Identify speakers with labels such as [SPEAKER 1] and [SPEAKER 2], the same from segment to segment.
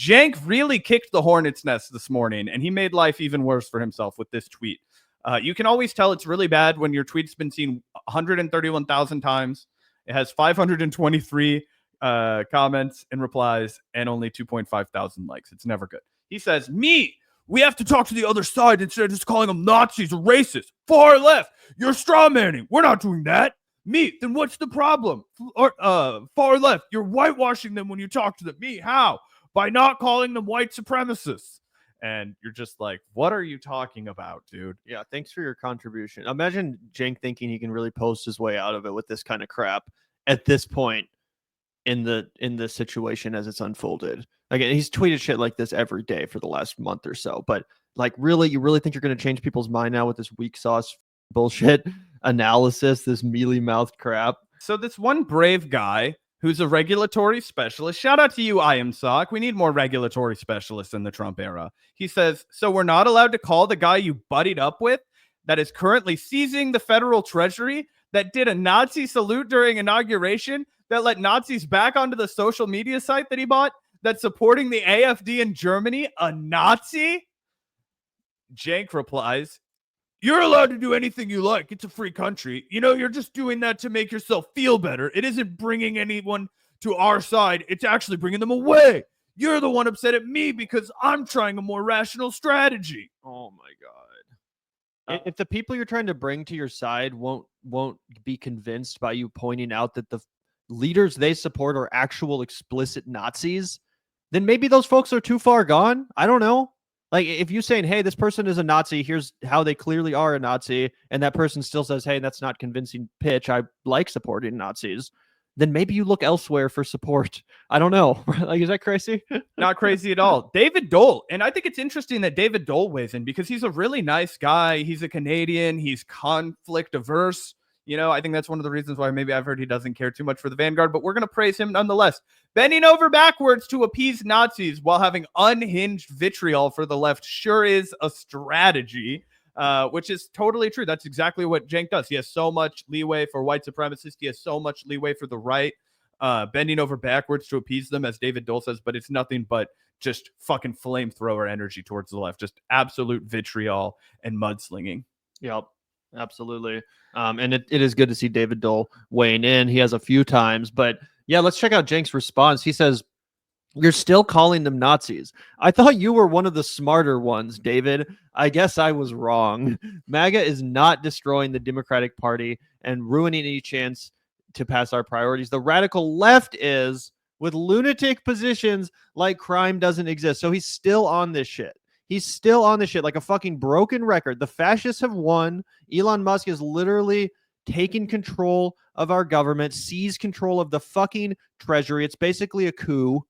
[SPEAKER 1] Cenk really kicked the hornet's nest this morning, and he made life even worse for himself with this tweet. You can always tell it's really bad when your tweet's been seen 131,000 times. It has 523 comments and replies and only 2.5 thousand likes. It's never good. He says, we have to talk to the other side instead of just calling them Nazis or racists. Far left, you're strawmanning. We're not doing that. Then what's the problem? Far left, you're whitewashing them when you talk to them. How? By not calling them white supremacists. And you're just like, what are you talking about, dude?
[SPEAKER 2] Yeah, thanks for your contribution. Imagine Cenk thinking he can really post his way out of it with this kind of crap at this point in the situation as it's unfolded. Again, he's tweeted shit like this every day for the last month or so. But like, really, you really think you're going to change people's mind now with this weak sauce bullshit analysis, this mealy-mouthed crap?
[SPEAKER 1] So this one brave guy who's a regulatory specialist. Shout out to you, I am Sock. We need more regulatory specialists in the Trump era. He says, so we're not allowed to call the guy you buddied up with that is currently seizing the federal treasury, that did a Nazi salute during inauguration, that let Nazis back onto the social media site that he bought, that's supporting the AfD in Germany, a Nazi? Cenk replies, you're allowed to do anything you like. It's a free country. You're just doing that to make yourself feel better. It isn't bringing anyone to our side. It's actually bringing them away. You're the one upset at me because I'm trying a more rational strategy.
[SPEAKER 2] Oh, my God. If the people you're trying to bring to your side won't be convinced by you pointing out that the leaders they support are actual explicit Nazis, then maybe those folks are too far gone. I don't know. Like, if you're saying, hey, this person is a Nazi, here's how they clearly are a Nazi, and that person still says, hey, that's not convincing pitch, I like supporting Nazis, then maybe you look elsewhere for support. I don't know. Like, is that crazy?
[SPEAKER 1] Not crazy at all. David Doel. And I think it's interesting that David Doel weighs in because he's a really nice guy. He's a Canadian. He's conflict averse. I think that's one of the reasons why maybe I've heard he doesn't care too much for the Vanguard, but we're going to praise him nonetheless. Bending over backwards to appease Nazis while having unhinged vitriol for the left sure is a strategy, which is totally true. That's exactly what Cenk does. He has so much leeway for white supremacists. He has so much leeway for the right, bending over backwards to appease them, as David Doel says, but it's nothing but just fucking flamethrower energy towards the left, just absolute vitriol and mudslinging.
[SPEAKER 2] Yep. Absolutely. And it is good to see David Doel weighing in. He has a few times, but yeah, let's check out Cenk's response. He says, you're still calling them Nazis. I thought you were one of the smarter ones, David. I guess I was wrong. MAGA is not destroying the Democratic Party and ruining any chance to pass our priorities. The radical left is, with lunatic positions like crime doesn't exist. So he's still on this shit. He's still on this shit like a fucking broken record. The fascists have won. Elon Musk is literally taking control of our government, seized control of the fucking treasury. It's basically a coup.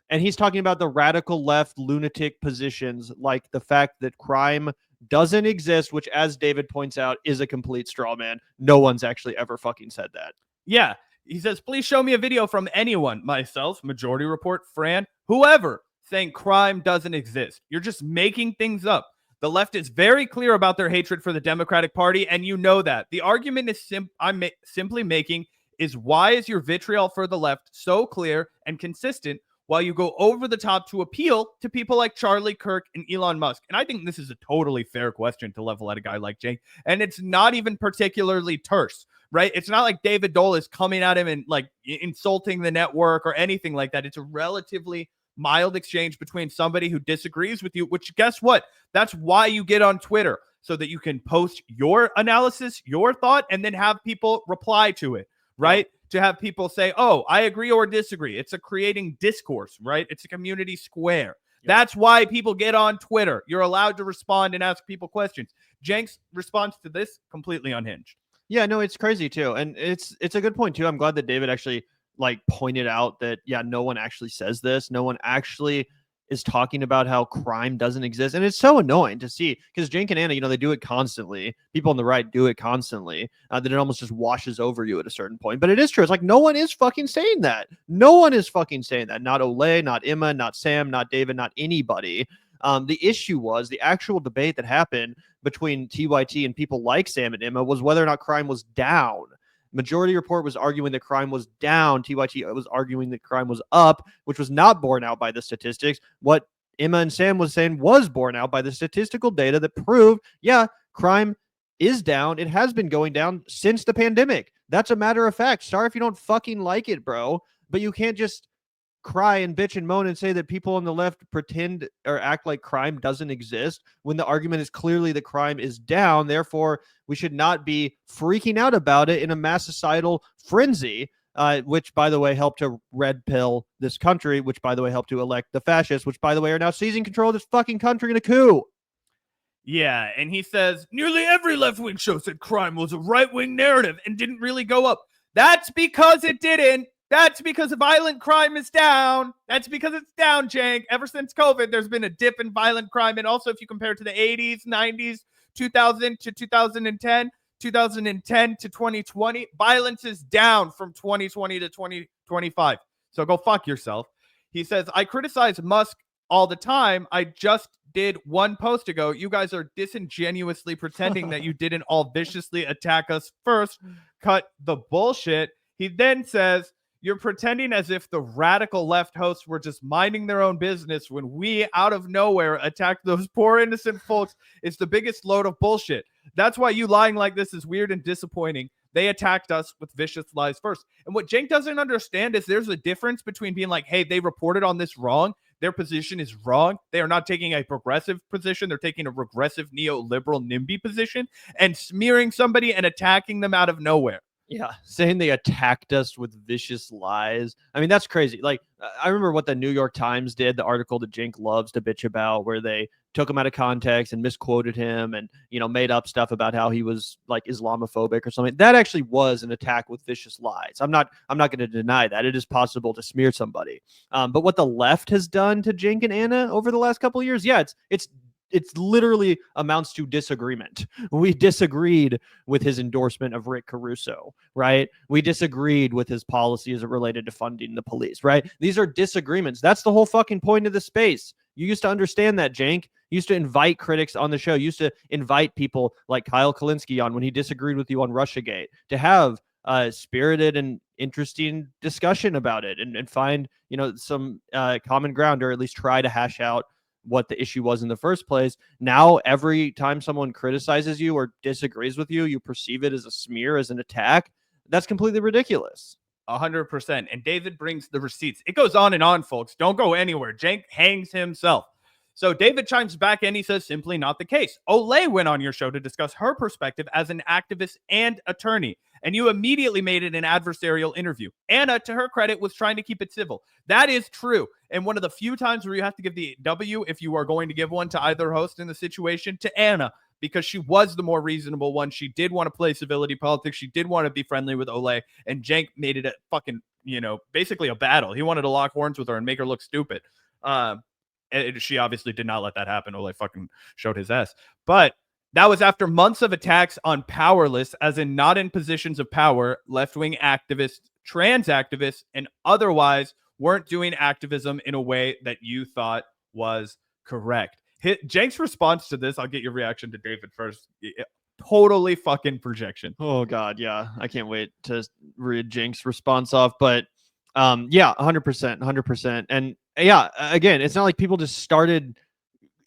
[SPEAKER 2] And he's talking about the radical left lunatic positions, like the fact that crime doesn't exist, which, as David points out, is a complete straw man. No one's actually ever fucking said that.
[SPEAKER 1] Yeah. He says, please show me a video from anyone, myself, Majority Report, Fran, whoever, saying crime doesn't exist. You're just making things up. The left is very clear about their hatred for the Democratic Party, and you know that. The argument is I'm simply making is, why is your vitriol for the left so clear and consistent while you go over the top to appeal to people like Charlie Kirk and Elon Musk? And I think this is a totally fair question to level at a guy like Cenk, and it's not even particularly terse, right? It's not like David Doel is coming at him and like insulting the network or anything like that. It's a relatively mild exchange between somebody who disagrees with you, which, guess what? That's why you get on Twitter, so that you can post your analysis, your thought, and then have people reply to it, right? To have people say, oh, I agree or disagree. It's a creating discourse, right? It's a community square. Yeah. That's why people get on Twitter. You're allowed to respond and ask people questions. Cenk's response to this, completely unhinged.
[SPEAKER 2] Yeah, no, it's crazy too. And it's a good point too. I'm glad that David actually pointed out that, yeah, no one actually says this. No one actually is talking about how crime doesn't exist. And it's so annoying to see, because Cenk and Anna, they do it constantly. People on the right do it constantly. That it almost just washes over you at a certain point. But it is true. It's like, no one is fucking saying that. No one is fucking saying that. Not Olay, not Emma, not Sam, not David, not anybody. The issue was the actual debate that happened between TYT and people like Sam and Emma was whether or not crime was down. Majority Report was arguing that crime was down. TYT was arguing that crime was up, which was not borne out by the statistics. What Emma and Sam was saying was borne out by the statistical data that proved, yeah, crime is down. It has been going down since the pandemic. That's a matter of fact. Sorry if you don't fucking like it, bro, but you can't just cry and bitch and moan and say that people on the left pretend or act like crime doesn't exist when the argument is clearly that crime is down. Therefore, we should not be freaking out about it in a mass societal frenzy, which, by the way, helped to red pill this country, which, by the way, helped to elect the fascists, which, by the way, are now seizing control of this fucking country in a coup.
[SPEAKER 1] Yeah, and he says, nearly every left-wing show said crime was a right-wing narrative and didn't really go up. That's because it didn't. That's because violent crime is down. That's because it's down, Cenk. Ever since COVID, there's been a dip in violent crime. And also, if you compare it to the 80s, 90s, 2000 to 2010, 2010 to 2020, violence is down from 2020 to 2025. So go fuck yourself. He says, I criticize Musk all the time. I just did one post ago. You guys are disingenuously pretending that you didn't all viciously attack us first. Cut the bullshit. He then says, you're pretending as if the radical left hosts were just minding their own business when we, out of nowhere, attacked those poor innocent folks. It's the biggest load of bullshit. That's why you lying like this is weird and disappointing. They attacked us with vicious lies first. And what Cenk doesn't understand is there's a difference between being like, hey, they reported on this wrong. Their position is wrong. They are not taking a progressive position. They're taking a regressive neoliberal NIMBY position and smearing somebody and attacking them out of nowhere.
[SPEAKER 2] Yeah, saying they attacked us with vicious lies. I mean, that's crazy. Like, I remember what the New York Times did, the article that Cenk loves to bitch about, where they took him out of context and misquoted him and, you know, made up stuff about how he was like Islamophobic or something. That actually was an attack with vicious lies. I'm not going to deny that. It is possible to smear somebody. But what the left has done to Cenk and Anna over the last couple of years, yeah, it's literally amounts to disagreement. We disagreed with his endorsement of Rick Caruso, right? We disagreed with his policy as it related to funding the police, right? These are disagreements. That's the whole fucking point of the space. You used to understand that, Cenk. You used to invite critics on the show. You used to invite people like Kyle Kalinske on when he disagreed with you on Russiagate to have a spirited and interesting discussion about it and find, you know, some common ground, or at least try to hash out what the issue was in the first place. Now, every time someone criticizes you or disagrees with you, you perceive it as a smear, as an attack. That's completely ridiculous.
[SPEAKER 1] 100%. And David brings the receipts. It goes on and on, folks. Don't go anywhere. Cenk hangs himself. So David chimes back and he says, simply not the case. Olay went on your show to discuss her perspective as an activist and attorney, and you immediately made it an adversarial interview. Anna, to her credit, was trying to keep it civil. That is true. And one of the few times where you have to give the W, if you are going to give one to either host in the situation, to Anna, because she was the more reasonable one. She did want to play civility politics. She did want to be friendly with Olay, and Cenk made it a fucking, you know, basically a battle. He wanted to lock horns with her and make her look stupid. She obviously did not let that happen. Olay fucking showed his ass. But that was after months of attacks on powerless, as in not in positions of power, left-wing activists, trans activists, and otherwise weren't doing activism in a way that you thought was correct. Cenk's response to this, I'll get your reaction to David first. Totally fucking projection.
[SPEAKER 2] Oh, God, yeah. I can't wait to read Cenk's response off. But yeah, 100%. And yeah, again, it's not like people just started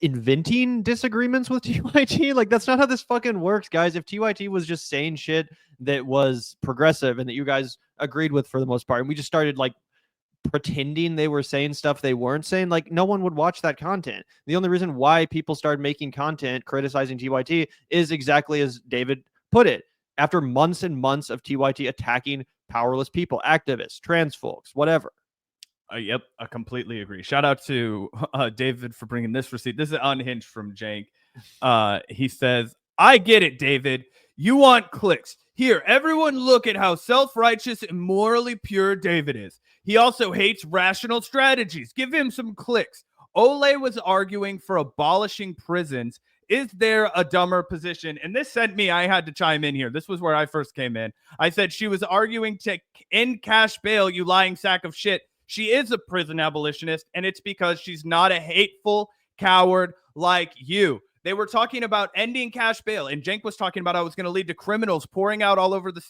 [SPEAKER 2] inventing disagreements with TYT. Like, that's not how this fucking works, guys. If TYT was just saying shit that was progressive and that you guys agreed with for the most part, and we just started like pretending they were saying stuff they weren't saying, like, no one would watch that content. The only reason why people started making content criticizing TYT is exactly as David put it. After months and months of TYT attacking powerless people, activists, trans folks, whatever.
[SPEAKER 1] Yep, I completely agree. Shout out to David for bringing this receipt. This is unhinged from Cenk. He says, I get it, David. You want clicks. Here, everyone look at how self-righteous and morally pure David is. He also hates rational strategies. Give him some clicks. Olay was arguing for abolishing prisons. Is there a dumber position? And this sent me, I had to chime in here. This was where I first came in. I said she was arguing to end cash bail, you lying sack of shit. She is a prison abolitionist, and it's because she's not a hateful coward like you. They were talking about ending cash bail, and Cenk was talking about how it was going to lead to criminals pouring out all over the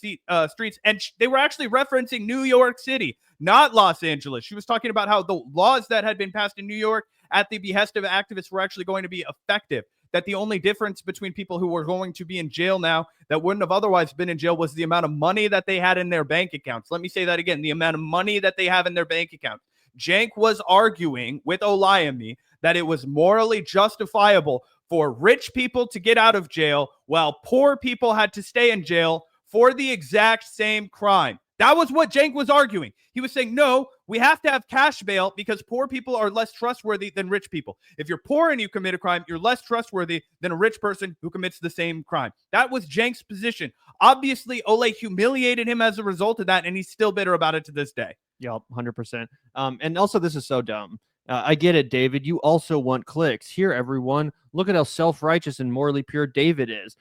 [SPEAKER 1] streets. And they were actually referencing New York City, not Los Angeles. She was talking about how the laws that had been passed in New York at the behest of activists were actually going to be effective. That the only difference between people who were going to be in jail now that wouldn't have otherwise been in jail was the amount of money that they had in their bank accounts. Let me say that again, the amount of money that they have in their bank accounts. Cenk was arguing with Olayemi that it was morally justifiable for rich people to get out of jail while poor people had to stay in jail for the exact same crime. That was what Cenk was arguing. He was saying, no, we have to have cash bail because poor people are less trustworthy than rich people. If you're poor and you commit a crime, you're less trustworthy than a rich person who commits the same crime. That was Cenk's position. Obviously, Ole humiliated him as a result of that, and he's still bitter about it to this day.
[SPEAKER 2] Yep, 100%. And also, this is so dumb. I get it, David. You also want clicks. Here, everyone, look at how self-righteous and morally pure David is.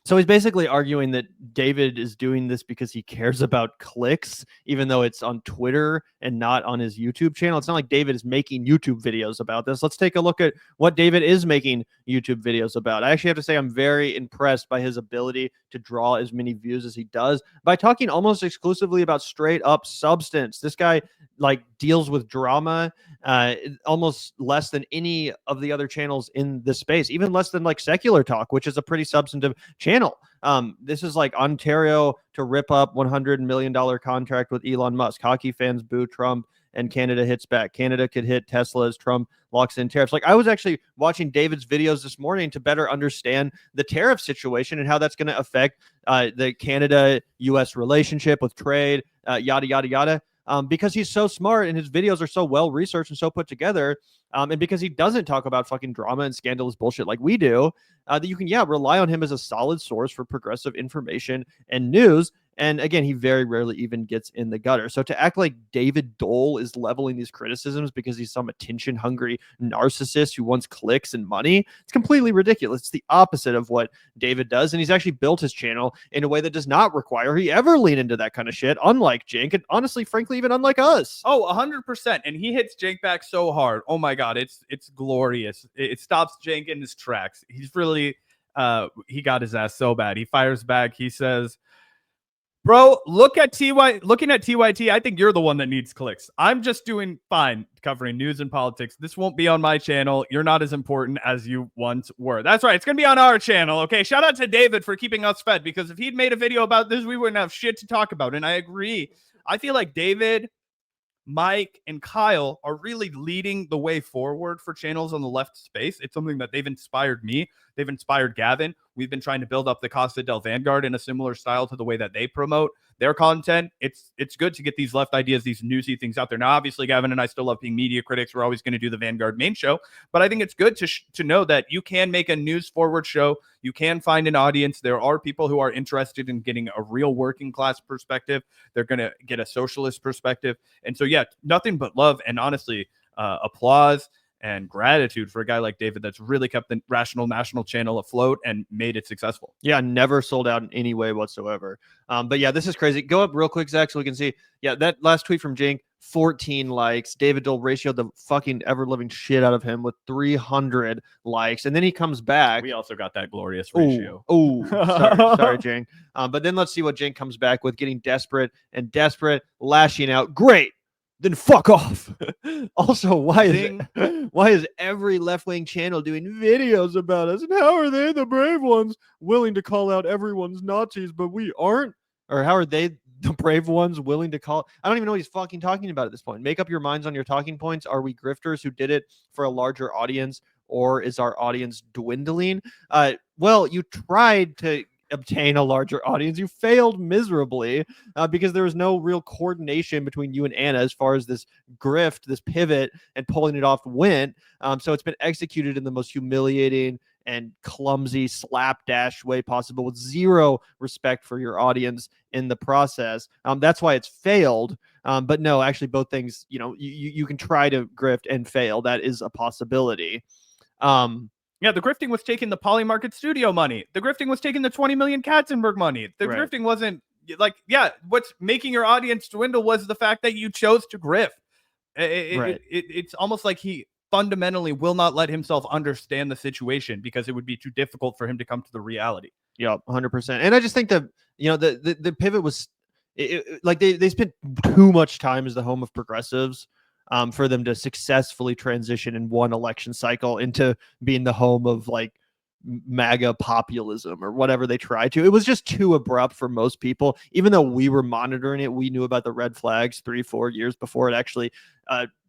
[SPEAKER 2] So he's basically arguing that David is doing this because he cares about clicks, even though it's on Twitter and not on his YouTube channel. It's not like David is making YouTube videos about this. Let's take a look at what David is making YouTube videos about. I actually have to say I'm very impressed by his ability to draw as many views as he does by talking almost exclusively about straight up substance. This guy like deals with drama almost less than any of the other channels in the space, even less than like Secular Talk, which is a pretty substantive channel. This is like Ontario to rip up $100 million contract with Elon Musk. Hockey fans boo Trump and Canada hits back. Canada could hit Tesla as Trump locks in tariffs. Like I was actually watching David's videos this morning to better understand the tariff situation and how that's going to affect the Canada-US relationship with trade, yada, yada, yada. Because he's so smart and his videos are so well researched and so put together, and because he doesn't talk about fucking drama and scandalous bullshit like we do, that you can, rely on him as a solid source for progressive information and news. And again, he very rarely even gets in the gutter. So to act like David Doel is leveling these criticisms because he's some attention-hungry narcissist who wants clicks and money, it's completely ridiculous. It's the opposite of what David does. And he's actually built his channel in a way that does not require he ever lean into that kind of shit, unlike Cenk, and honestly, frankly, even unlike us.
[SPEAKER 1] Oh, 100%. And he hits Cenk back so hard. Oh my God, it's glorious. It stops Cenk in his tracks. He's really, he got his ass so bad. He fires back. He says, bro, looking at TYT, I think you're the one that needs clicks. I'm just doing fine covering news and politics. This won't be on my channel. You're not as important as you once were. That's right. It's going to be on our channel. Okay. Shout out to David for keeping us fed, because if he'd made a video about this, we wouldn't have shit to talk about. And I agree. I feel like David, Mike, and Kyle are really leading the way forward for channels on the left space. It's something that they've inspired me. They've inspired Gavin. We've been trying to build up the Casa del Vanguard in a similar style to the way that they promote their content. It's good to get these left ideas, these newsy things out there. Now, obviously, Gavin and I still love being media critics. We're always going to do the Vanguard main show, but I think it's good to know that you can make a news forward show. You can find an audience. There are people who are interested in getting a real working class perspective. They're going to get a socialist perspective. And so, yeah, nothing but love and honestly, applause and gratitude for a guy like David that's really kept the Rational National channel afloat and made it successful.
[SPEAKER 2] Yeah, never sold out in any way whatsoever. But yeah, this is crazy. Go up real quick, Zach, so we can see. Yeah, that last tweet from Cenk, 14 likes. David Doel ratioed the fucking ever-living shit out of him with 300 likes. And then he comes back.
[SPEAKER 1] We also got that glorious ratio.
[SPEAKER 2] Oh, sorry, Cenk. But then let's see what Cenk comes back with, getting desperate, lashing out. Great. Then fuck off. Also, why is every left-wing channel doing videos about us? And how are they, the brave ones, willing to call out everyone's Nazis, but we aren't? Or how are they, the brave ones, willing to call? I don't even know what he's fucking talking about at this point. Make up your minds on your talking points. Are we grifters who did it for a larger audience, or is our audience dwindling? Well, you tried to obtain a larger audience. You failed miserably because there was no real coordination between you and Anna as far as this grift, this pivot, and pulling it off went. So it's been executed in the most humiliating and clumsy slapdash way possible, with zero respect for your audience in the process. That's why it's failed. But no, actually, both things, you can try to grift and fail. That is a possibility.
[SPEAKER 1] Yeah, the grifting was taking the Polymarket Studio money. The grifting was taking the 20 million Katzenberg money. The grifting wasn't like, what's making your audience dwindle was the fact that you chose to grift. It's almost like he fundamentally will not let himself understand the situation because it would be too difficult for him to come to the reality.
[SPEAKER 2] Yeah, 100%. And I just think that, the pivot was like they spent too much time as the home of progressives for them to successfully transition in one election cycle into being the home of like MAGA populism or whatever they tried to. It was just too abrupt for most people. Even though we were monitoring it, we knew about the red flags 3-4 years before it actually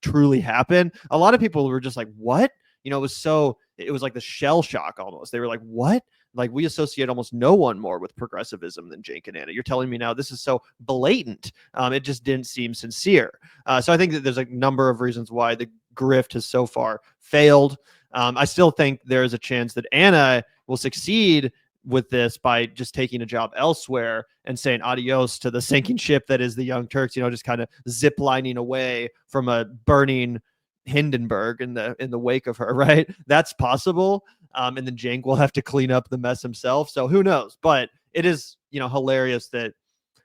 [SPEAKER 2] truly happened. A lot of people were just like, what? It was like the shell shock almost. They were like, what? Like, we associate almost no one more with progressivism than Cenk and Anna. You're telling me now this is so blatant. It just didn't seem sincere. So I think that there's a number of reasons why the grift has so far failed. I still think there is a chance that Anna will succeed with this by just taking a job elsewhere and saying adios to the sinking ship that is the Young Turks, just kind of zip lining away from a burning Hindenburg in the wake of her, right? That's possible. And then Cenk will have to clean up the mess himself. So who knows? But it is, hilarious that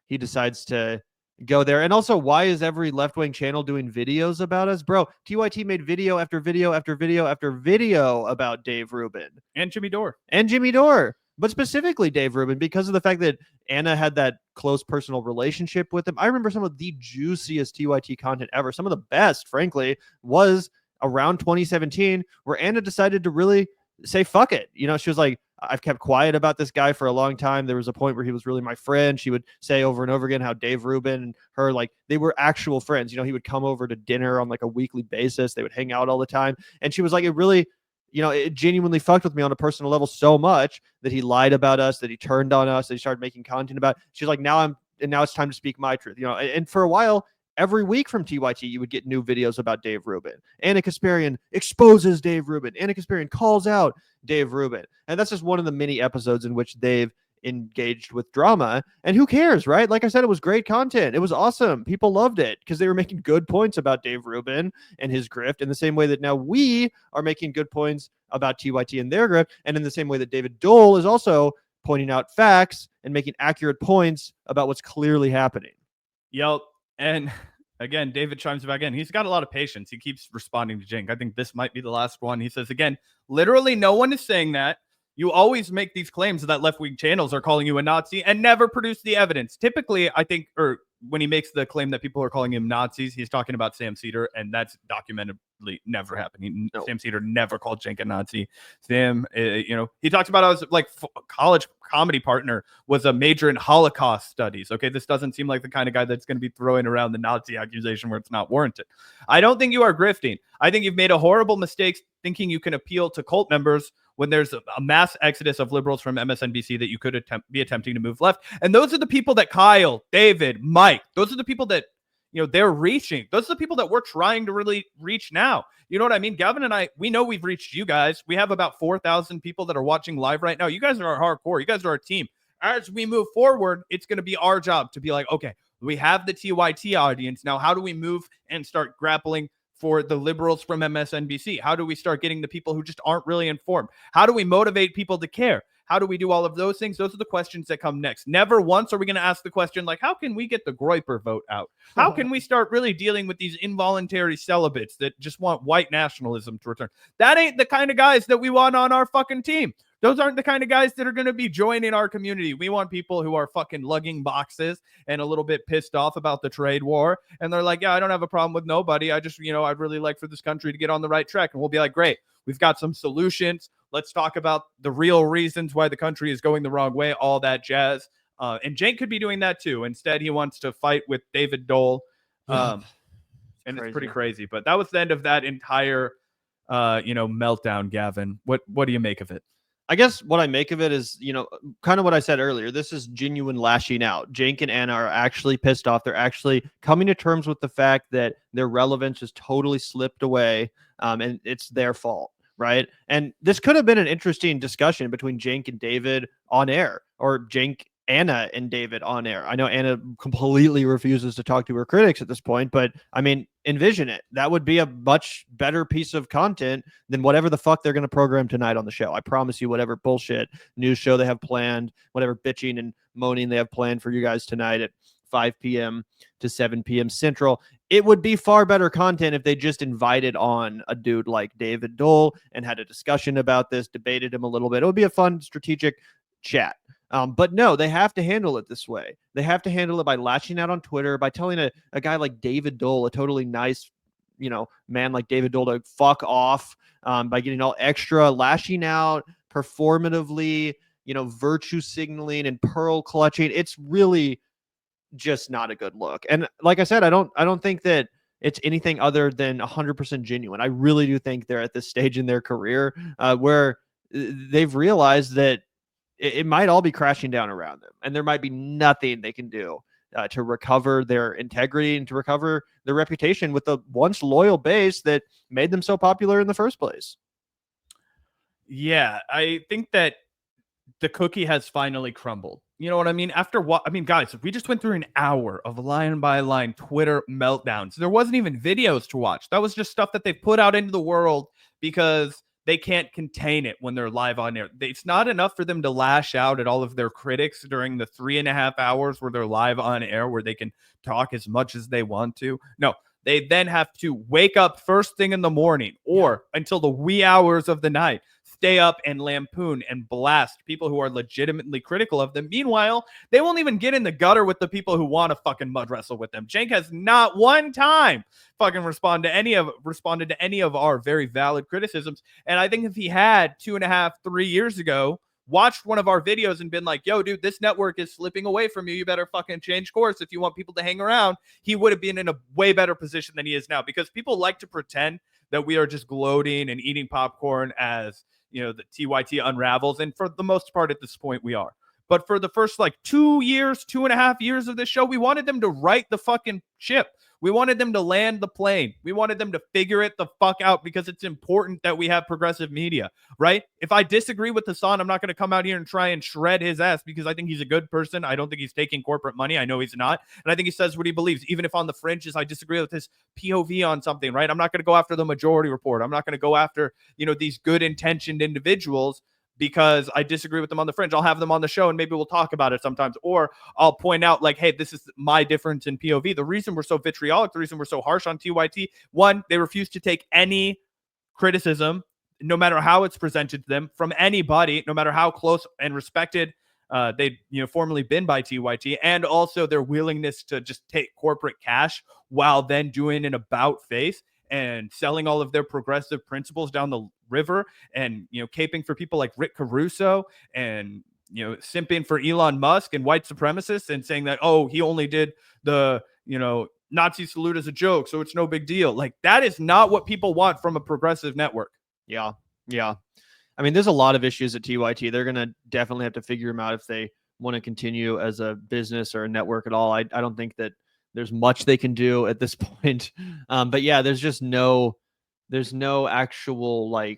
[SPEAKER 2] he decides to go there. And also, why is every left-wing channel doing videos about us? Bro, TYT made video after video after video after video about Dave Rubin.
[SPEAKER 1] And Jimmy Dore.
[SPEAKER 2] But specifically Dave Rubin, because of the fact that Anna had that close personal relationship with him. I remember some of the juiciest TYT content ever. Some of the best, frankly, was around 2017, where Anna decided to really say, fuck it. She was like, I've kept quiet about this guy for a long time. There was a point where he was really my friend. She would say over and over again how Dave Rubin and her, like, they were actual friends. He would come over to dinner on like a weekly basis. They would hang out all the time. And she was like, it really, it genuinely fucked with me on a personal level so much that he lied about us, that he turned on us, that he started making content about it. She's like, now it's time to speak my truth. And for a while, every week from TYT, you would get new videos about Dave Rubin. Anna Kasparian exposes Dave Rubin. Anna Kasparian calls out Dave Rubin. And that's just one of the many episodes in which they've engaged with drama. And who cares, right? Like I said, it was great content. It was awesome. People loved it because they were making good points about Dave Rubin and his grift in the same way that now we are making good points about TYT and their grift. And in the same way that David Doel is also pointing out facts and making accurate points about what's clearly happening.
[SPEAKER 1] Yep. And again, David chimes back in. He's got a lot of patience. He keeps responding to Cenk. I think this might be the last one. He says, again, literally no one is saying that. You always make these claims that left-wing channels are calling you a Nazi and never produce the evidence. Typically, I think, or when he makes the claim that people are calling him Nazis, he's talking about Sam Seder, and that's documentedly never happened. Sam Seder never called Cenk a Nazi. Sam, he talks about how his college comedy partner was a major in Holocaust studies. Okay, this doesn't seem like the kind of guy that's going to be throwing around the Nazi accusation where it's not warranted. I don't think you are grifting. I think you've made a horrible mistake thinking you can appeal to cult members when there's a mass exodus of liberals from MSNBC that you could be attempting to move left. And those are the people that Kyle, David, Mike, those are the people that, they're reaching. Those are the people that we're trying to really reach now. You know what I mean? Gavin and I, we know we've reached you guys. We have about 4,000 people that are watching live right now. You guys are our hardcore. You guys are our team. As we move forward, it's going to be our job to be like, okay, we have the TYT audience. Now, how do we move and start grappling for the liberals from MSNBC? How do we start getting the people who just aren't really informed? How do we motivate people to care? How do we do all of those things? Those are the questions that come next. Never once are we going to ask the question, like, how can we get the Groyper vote out? How can we start really dealing with these involuntary celibates that just want white nationalism to return? That ain't the kind of guys that we want on our fucking team. Those aren't the kind of guys that are going to be joining our community. We want people who are fucking lugging boxes and a little bit pissed off about the trade war. And they're like, yeah, I don't have a problem with nobody. I just, I'd really like for this country to get on the right track. And we'll be like, great, we've got some solutions. Let's talk about the real reasons why the country is going the wrong way, all that jazz. And Cenk could be doing that too. Instead, he wants to fight with David Doel. And it's pretty crazy. But that was the end of that entire, meltdown, Gavin. What do you make of it?
[SPEAKER 2] I guess what I make of it is, kind of what I said earlier. This is genuine lashing out. Cenk and Anna are actually pissed off. They're actually coming to terms with the fact that their relevance has totally slipped away, and it's their fault, right? And this could have been an interesting discussion between Cenk and David on air, or Cenk, Anna, and David on air. I know Anna completely refuses to talk to her critics at this point, but I mean, envision it. That would be a much better piece of content than whatever the fuck they're going to program tonight on the show. I promise you, whatever bullshit news show they have planned, whatever bitching and moaning they have planned for you guys tonight at 5 p.m. to 7 p.m. Central. It would be far better content if they just invited on a dude like David Doel and had a discussion about this, debated him a little bit. It would be a fun strategic chat. But no, they have to handle it this way. They have to handle it by lashing out on Twitter, by telling a guy like David Doel, a totally nice, man like David Doel, to fuck off, by getting all extra, lashing out performatively, virtue signaling and pearl clutching. It's really just not a good look. And like I said, I don't think that it's anything other than 100% genuine. I really do think they're at this stage in their career where they've realized that it might all be crashing down around them, and there might be nothing they can do to recover their integrity and to recover their reputation with the once loyal base that made them so popular in the first place.
[SPEAKER 1] Yeah, I think that the cookie has finally crumbled. You know what I mean? After what? I mean, guys, we just went through an hour of line by line Twitter meltdowns. There wasn't even videos to watch. That was just stuff that they put out into the world because they can't contain it when they're live on air. It's not enough for them to lash out at all of their critics during the 3.5 hours where they're live on air, where they can talk as much as they want to. No, they then have to wake up first thing in the morning or until the wee hours of the night, stay up and lampoon and blast people who are legitimately critical of them. Meanwhile, they won't even get in the gutter with the people who want to fucking mud wrestle with them. Cenk has not one time fucking responded to any of our very valid criticisms. And I think if he had 2.5, 3 years ago, watched one of our videos and been like, yo, dude, this network is slipping away from you. You better fucking change course if you want people to hang around. He would have been in a way better position than he is now, because people like to pretend that we are just gloating and eating popcorn as, the TYT unravels. And for the most part at this point, we are. But for the first 2.5 years of this show, we wanted them to right the fucking ship. We wanted them to land the plane. We wanted them to figure it the fuck out, because it's important that we have progressive media, right? If I disagree with Hassan, I'm not going to come out here and try and shred his ass, because I think he's a good person. I don't think he's taking corporate money. I know he's not. And I think he says what he believes, even if on the fringes I disagree with his POV on something, right? I'm not going to go after the majority report. I'm not going to go after, these good intentioned individuals because I disagree with them on the fringe. I'll have them on the show and maybe we'll talk about it sometimes. Or I'll point out hey, this is my difference in POV. The reason we're so vitriolic, the reason we're so harsh on TYT, one, they refuse to take any criticism, no matter how it's presented to them, from anybody, no matter how close and respected they've formerly been by TYT, and also their willingness to just take corporate cash while then doing an about face and selling all of their progressive principles down the river, and caping for people like Rick Caruso, and simping for Elon Musk and white supremacists, and saying that, oh, he only did the Nazi salute as a joke, so it's no big deal. That is not what people want from a progressive network.
[SPEAKER 2] Yeah. I mean, there's a lot of issues at TYT. They're gonna definitely have to figure them out if they want to continue as a business or a network at all. I don't think that there's much they can do at this point. But yeah, there's no actual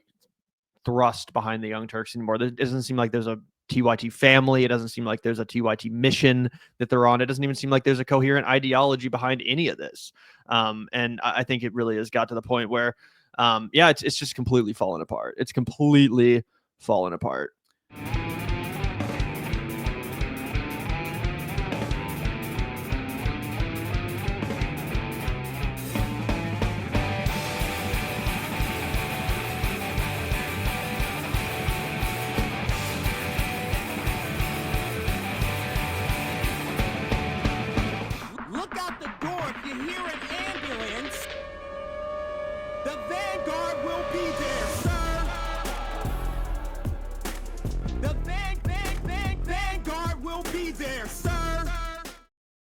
[SPEAKER 2] thrust behind the Young Turks anymore. It doesn't seem like there's a TYT family. It doesn't seem like there's a TYT mission that they're on. It doesn't even seem like there's a coherent ideology behind any of this. And I think it really has got to the point where, it's just completely fallen apart. It's completely fallen apart.
[SPEAKER 3] The Vanguard will be there, sir. The Vanguard will be there,